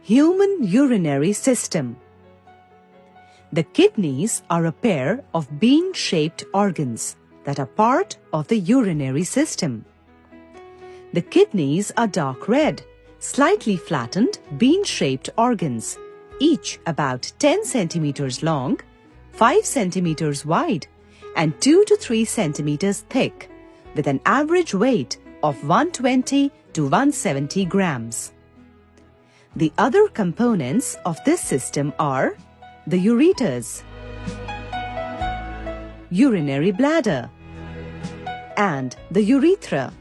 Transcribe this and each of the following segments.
Human urinary system. The kidneys are a pair of bean-shaped organs that are part of the urinary system. The kidneys are dark red, slightly flattened, bean-shaped organs, each about 10 centimeters long, 5 centimeters wide, and 2 to 3 centimeters thick, with an average weight of 120 to 170 grams. The other components of this system are the ureters, urinary bladder, and the urethra.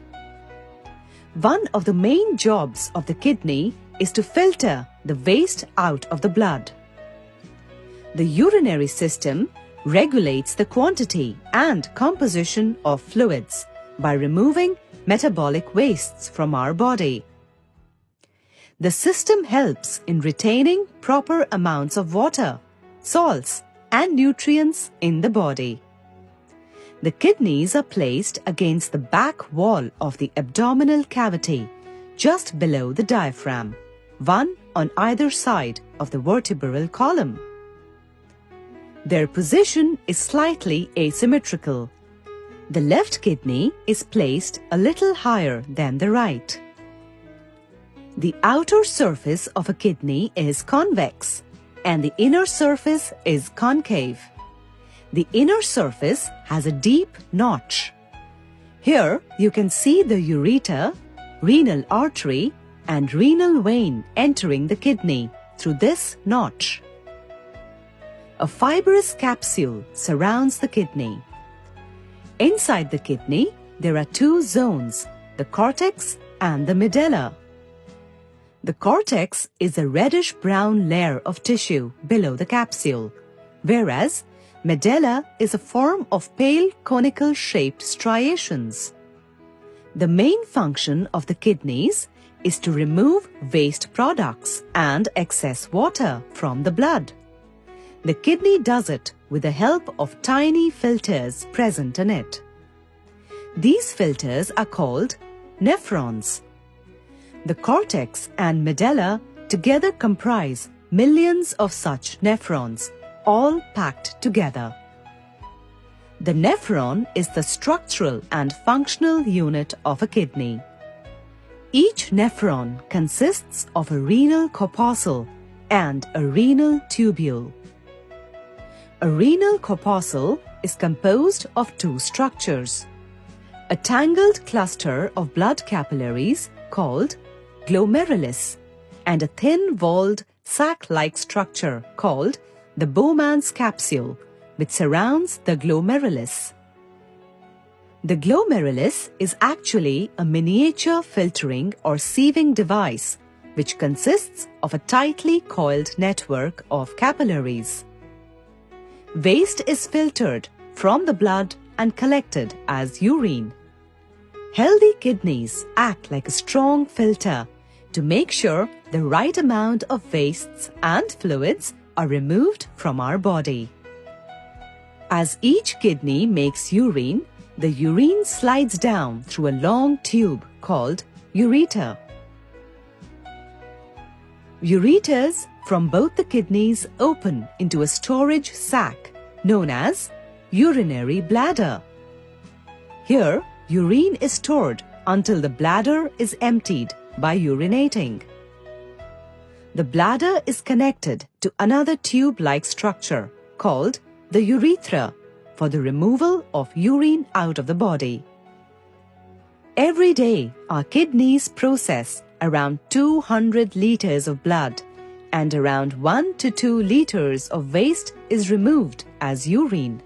One of the main jobs of the kidney is to filter the waste out of the blood. The urinary system regulates the quantity and composition of fluids by removing metabolic wastes from our body. The system helps in retaining proper amounts of water, salts, and nutrients in the body. The kidneys are placed against the back wall of the abdominal cavity, just below the diaphragm, one on either side of the vertebral column. Their position is slightly asymmetrical. The left kidney is placed a little higher than the right. The outer surface of a kidney is convex, and the inner surface is concave. The inner surface has a deep notch. Here you can see the ureter, renal artery, and renal vein entering the kidney through this notch. A fibrous capsule surrounds the kidney. Inside the kidney, there are two zones, the cortex and the medulla. The cortex is a reddish-brown layer of tissue below the capsule, whereas medulla is a form of pale conical-shaped striations. The main function of the kidneys is to remove waste products and excess water from the blood. The kidney does it with the help of tiny filters present in it. These filters are called nephrons. The cortex and medulla together comprise millions of such nephrons, all packed together. The nephron is the structural and functional unit of a kidney. Each nephron consists of a renal corpuscle and a renal tubule. A renal corpuscle is composed of two structures: a tangled cluster of blood capillaries called glomerulus and a thin-walled sac-like structure called the Bowman's capsule, which surrounds the glomerulus. The glomerulus is actually a miniature filtering or sieving device which consists of a tightly coiled network of capillaries. Waste is filtered from the blood and collected as urine. Healthy kidneys act like a strong filter to make sure the right amount of wastes and fluids are removed from our body. As each kidney makes urine, the urine slides down through a long tube called ureter. Ureters from both the kidneys open into a storage sac known as urinary bladder. Here, urine is stored until the bladder is emptied by urinating. The bladder is connected to another tube-like structure called the urethra for the removal of urine out of the body. Every day, our kidneys process around 200 liters of blood, and around 1 to 2 liters of waste is removed as urine.